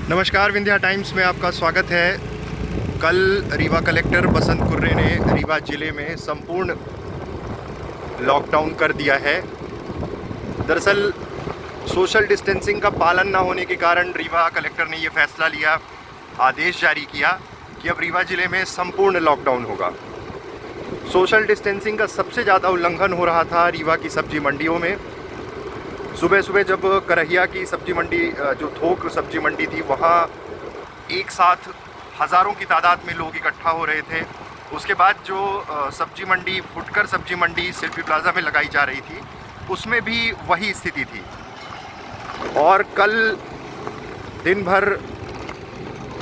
नमस्कार, विंध्या टाइम्स में आपका स्वागत है। कल रीवा कलेक्टर बसंत कुर्रे ने रीवा ज़िले में संपूर्ण लॉकडाउन कर दिया है। दरअसल सोशल डिस्टेंसिंग का पालन ना होने के कारण रीवा कलेक्टर ने ये फैसला लिया, आदेश जारी किया कि अब रीवा ज़िले में संपूर्ण लॉकडाउन होगा। सोशल डिस्टेंसिंग का सबसे ज़्यादा उल्लंघन हो रहा था रीवा की सब्जी मंडियों में। सुबह सुबह जब करहिया की सब्जी मंडी, जो थोक सब्जी मंडी थी, वहाँ एक साथ हज़ारों की तादाद में लोग इकट्ठा हो रहे थे। उसके बाद जो सब्जी मंडी, फुटकर सब्जी मंडी शिल्पी प्लाजा में लगाई जा रही थी, उसमें भी वही स्थिति थी। और कल दिन भर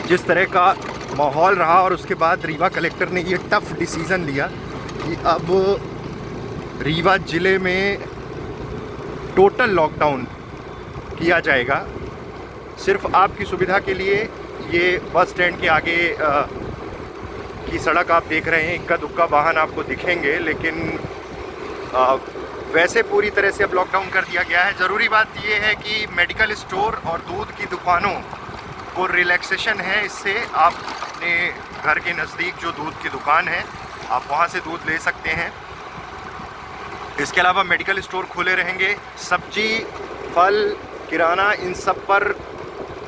जिस तरह का माहौल रहा और उसके बाद रीवा कलेक्टर ने ये टफ डिसीज़न लिया कि अब रीवा ज़िले में टोटल लॉकडाउन किया जाएगा। सिर्फ आपकी सुविधा के लिए ये बस स्टैंड के आगे की सड़क आप देख रहे हैं, इक्का दुक्का वाहन आपको दिखेंगे, लेकिन वैसे पूरी तरह से अब लॉकडाउन कर दिया गया है। ज़रूरी बात ये है कि मेडिकल स्टोर और दूध की दुकानों को रिलैक्सेशन है। इससे आप अपने घर के नज़दीक जो दूध की दुकान है, आप वहाँ से दूध ले सकते हैं। इसके अलावा मेडिकल स्टोर खुले रहेंगे। सब्जी, फल, किराना, इन सब पर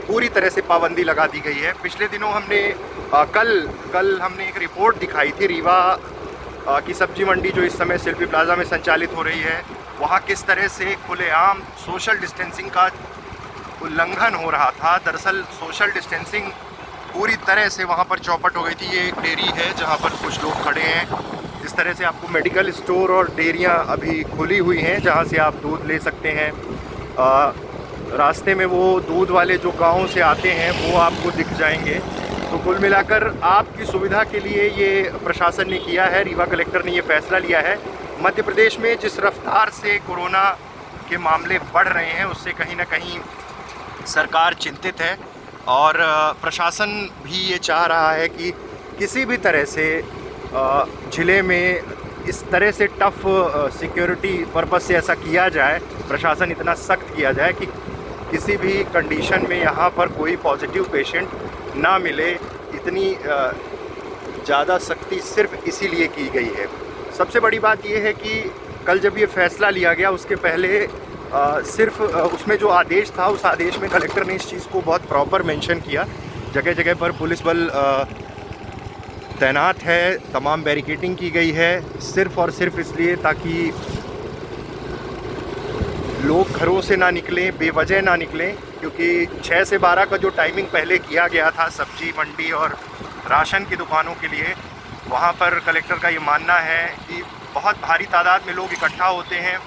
पूरी तरह से पाबंदी लगा दी गई है। पिछले दिनों हमने कल हमने एक रिपोर्ट दिखाई थी रीवा की सब्जी मंडी जो इस समय शिल्पी प्लाजा में संचालित हो रही है, वहाँ किस तरह से खुलेआम सोशल डिस्टेंसिंग का उल्लंघन हो रहा था। दरअसल सोशल डिस्टेंसिंग पूरी तरह से वहाँ पर चौपट हो गई थी। ये एक डेयरी है जहाँ पर कुछ लोग खड़े हैं। इस तरह से आपको मेडिकल स्टोर और डेयरियाँ अभी खुली हुई हैं जहाँ से आप दूध ले सकते हैं। रास्ते में वो दूध वाले जो गाँव से आते हैं वो आपको दिख जाएंगे। तो कुल मिलाकर आपकी सुविधा के लिए ये प्रशासन ने किया है, रीवा कलेक्टर ने ये फैसला लिया है। मध्य प्रदेश में जिस रफ्तार से कोरोना के मामले बढ़ रहे हैं, उससे कहीं ना कहीं सरकार चिंतित है और प्रशासन भी ये चाह रहा है कि किसी भी तरह से ज़िले में इस तरह से टफ सिक्योरिटी पर्पस से ऐसा किया जाए, प्रशासन इतना सख्त किया जाए कि किसी भी कंडीशन में यहाँ पर कोई पॉजिटिव पेशेंट ना मिले। इतनी ज़्यादा सख्ती सिर्फ इसीलिए की गई है। सबसे बड़ी बात यह है कि कल जब ये फैसला लिया गया, उसके पहले सिर्फ उसमें जो आदेश था, उस आदेश में कलेक्टर ने इस चीज़ को बहुत प्रॉपर मेंशन किया। जगह जगह पर पुलिस बल तैनात है, तमाम बैरिकेडिंग की गई है, सिर्फ़ और सिर्फ इसलिए ताकि लोग घरों से ना निकलें, बेवजह ना निकलें। क्योंकि 6 से 12 का जो टाइमिंग पहले किया गया था सब्जी मंडी और राशन की दुकानों के लिए, वहाँ पर कलेक्टर का ये मानना है कि बहुत भारी तादाद में लोग इकट्ठा होते हैं,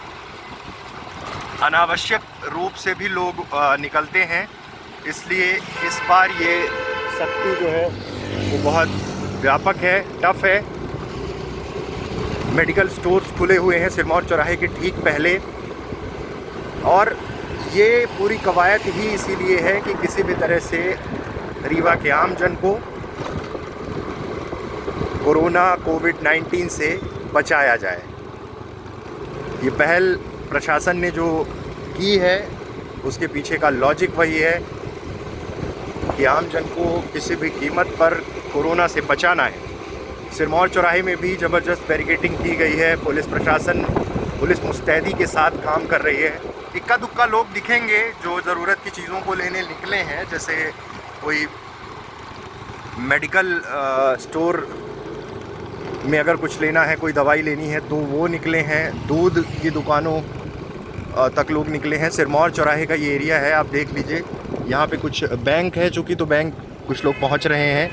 अनावश्यक रूप से भी लोग निकलते हैं। इसलिए इस बार ये सख्ती जो है वो बहुत व्यापक है, टफ है। मेडिकल स्टोर्स खुले हुए हैं सिरमौर चौराहे के ठीक पहले, और ये पूरी कवायद ही इसीलिए है कि किसी भी तरह से रीवा के आम जन को कोरोना कोविड-19 से बचाया जाए। ये पहल प्रशासन ने जो की है, उसके पीछे का लॉजिक वही है कि आम जन को किसी भी कीमत पर कोरोना से बचाना है। सिरमौर चौराहे में भी ज़बरदस्त बैरिकेडिंग की गई है। पुलिस मुस्तैदी के साथ काम कर रही है। इक्का दुक्का लोग दिखेंगे जो ज़रूरत की चीज़ों को लेने निकले हैं, जैसे कोई मेडिकल स्टोर में अगर कुछ लेना है, कोई दवाई लेनी है तो वो निकले हैं। दूध की दुकानों तक लोग निकले हैं। सिरमौर चौराहे का ये एरिया है, आप देख लीजिए। यहाँ पे कुछ बैंक है चूँकि, तो बैंक कुछ लोग पहुँच रहे हैं,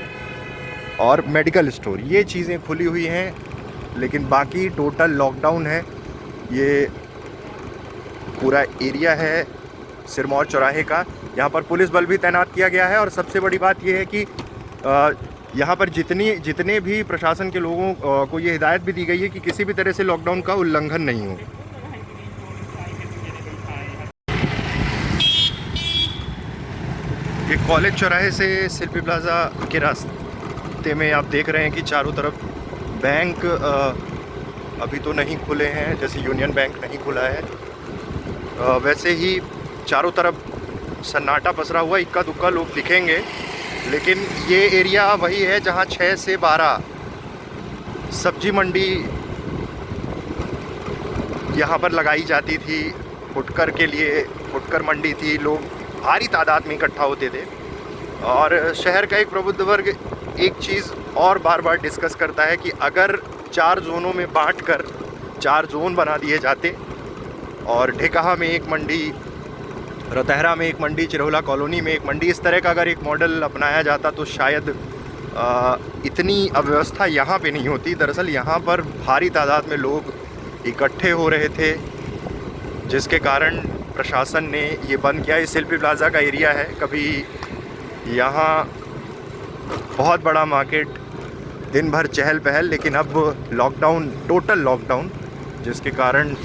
और मेडिकल स्टोर, ये चीज़ें खुली हुई हैं। लेकिन बाकी टोटल लॉकडाउन है। ये पूरा एरिया है सिरमौर चौराहे का। यहाँ पर पुलिस बल भी तैनात किया गया है। और सबसे बड़ी बात यह है कि यहाँ पर जितने भी प्रशासन के लोगों को ये हिदायत भी दी गई है कि किसी भी तरह से लॉकडाउन का उल्लंघन नहीं हो। ये कॉलेज चौराहे से शिल्पी प्लाजा के रास्ते में आप देख रहे हैं कि चारों तरफ बैंक अभी तो नहीं खुले हैं, जैसे यूनियन बैंक नहीं खुला है। वैसे ही चारों तरफ सन्नाटा पसरा हुआ, इक्का दुक्का लोग दिखेंगे, लेकिन ये एरिया वही है जहाँ 6 से 12 सब्जी मंडी यहाँ पर लगाई जाती थी। फुटकर के लिए फुटकर मंडी थी, लोग भारी तादाद में इकट्ठा होते थे। और शहर का एक प्रबुद्ध वर्ग एक चीज़ और बार बार डिस्कस करता है कि अगर 4 जोनों में बांटकर 4 जोन बना दिए जाते और ढेकहा में एक मंडी, रतहरा में एक मंडी, चिरौला कॉलोनी में एक मंडी, इस तरह का अगर एक मॉडल अपनाया जाता तो शायद इतनी अव्यवस्था यहाँ पे नहीं होती। दरअसल यहाँ पर भारी तादाद में लोग इकट्ठे हो रहे थे, जिसके कारण प्रशासन ने ये बंद किया। इस एलपी प्लाज़ा का एरिया है, कभी यहाँ बहुत बड़ा मार्केट, दिन भर चहल पहल, लेकिन अब लॉकडाउन, टोटल लॉकडाउन, जिसके कारण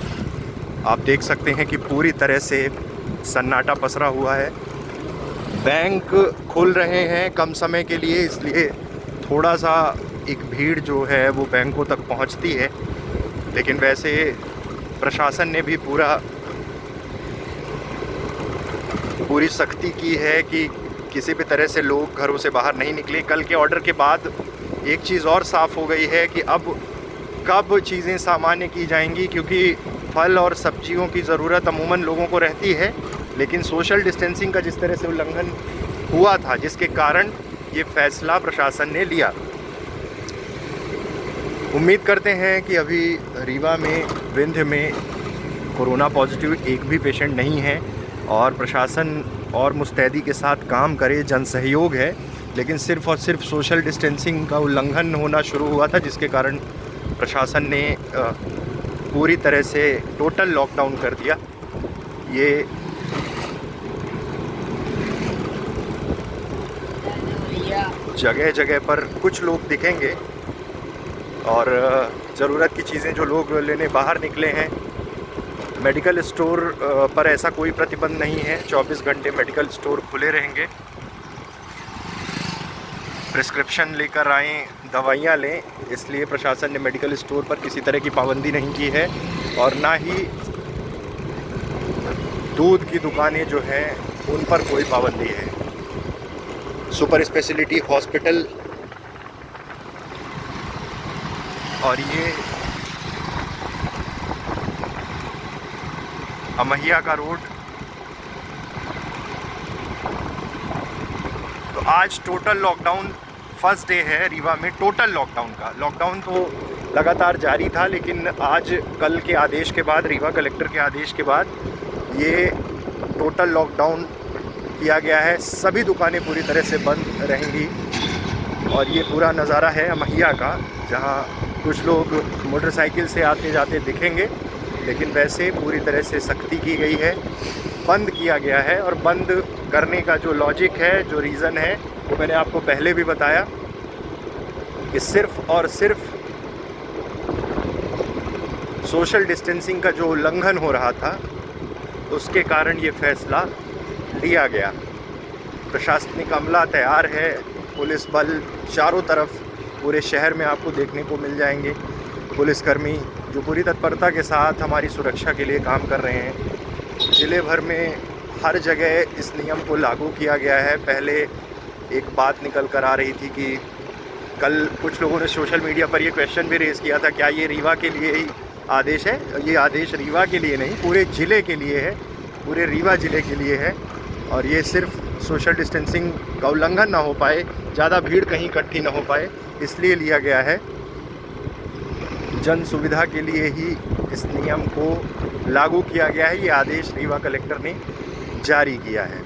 आप देख सकते हैं कि पूरी तरह से सन्नाटा पसरा हुआ है। बैंक खुल रहे हैं कम समय के लिए, इसलिए थोड़ा सा एक भीड़ जो है वो बैंकों तक पहुंचती है, लेकिन वैसे प्रशासन ने भी पूरी सख्ती की है कि किसी भी तरह से लोग घरों से बाहर नहीं निकले। कल के ऑर्डर के बाद एक चीज़ और साफ़ हो गई है कि अब कब चीज़ें सामान्य की जाएंगी, क्योंकि फल और सब्जियों की ज़रूरत अमूमन लोगों को रहती है, लेकिन सोशल डिस्टेंसिंग का जिस तरह से उल्लंघन हुआ था, जिसके कारण ये फ़ैसला प्रशासन ने लिया। उम्मीद करते हैं कि अभी रीवा में, विंध्य में कोरोना पॉजिटिव एक भी पेशेंट नहीं है और प्रशासन और मुस्तैदी के साथ काम करे, जन सहयोग है, लेकिन सिर्फ़ और सिर्फ सोशल डिस्टेंसिंग का उल्लंघन होना शुरू हुआ था, जिसके कारण प्रशासन ने पूरी तरह से टोटल लॉकडाउन कर दिया। ये जगह जगह पर कुछ लोग दिखेंगे और ज़रूरत की चीज़ें जो लोग लेने बाहर निकले हैं। मेडिकल स्टोर पर ऐसा कोई प्रतिबंध नहीं है, 24 घंटे मेडिकल स्टोर खुले रहेंगे। प्रिस्क्रिप्शन लेकर आएँ, दवाइयाँ लें, इसलिए प्रशासन ने मेडिकल स्टोर पर किसी तरह की पाबंदी नहीं की है। और ना ही दूध की दुकानें जो हैं उन पर कोई पाबंदी है। सुपर स्पेशलिटी हॉस्पिटल और ये अमहिया का रोड। तो आज टोटल लॉकडाउन, फर्स्ट डे है रीवा में टोटल लॉकडाउन का। लॉकडाउन तो लगातार जारी था, लेकिन आज कल के आदेश के बाद, रीवा कलेक्टर के आदेश के बाद ये टोटल लॉकडाउन किया गया है। सभी दुकानें पूरी तरह से बंद रहेंगी और ये पूरा नज़ारा है अमहिया का, जहाँ कुछ लोग मोटरसाइकिल से आते जाते दिखेंगे, लेकिन वैसे पूरी तरह से सख्ती की गई है, बंद किया गया है। और बंद करने का जो लॉजिक है, जो रीज़न है, वो मैंने आपको पहले भी बताया कि सिर्फ़ और सिर्फ सोशल डिस्टेंसिंग का जो उल्लंघन हो रहा था, उसके कारण ये फ़ैसला लिया गया। प्रशासनिक अमला तैयार है, पुलिस बल चारों तरफ पूरे शहर में आपको देखने को मिल जाएंगे। पुलिसकर्मी जो पूरी तत्परता के साथ हमारी सुरक्षा के लिए काम कर रहे हैं। ज़िले भर में हर जगह इस नियम को लागू किया गया है। पहले एक बात निकल कर आ रही थी कि कल कुछ लोगों ने सोशल मीडिया पर ये क्वेश्चन भी रेज़ किया था, क्या ये रीवा के लिए ही आदेश है? ये आदेश रीवा के लिए नहीं, पूरे ज़िले के लिए है, पूरे रीवा ज़िले के लिए है। और ये सिर्फ सोशल डिस्टेंसिंग का उल्लंघन ना हो पाए, ज़्यादा भीड़ कहीं इकट्ठी ना हो पाए, इसलिए लिया गया है। जन सुविधा के लिए ही इस नियम को लागू किया गया है। ये आदेश रीवा कलेक्टर ने जारी किया है।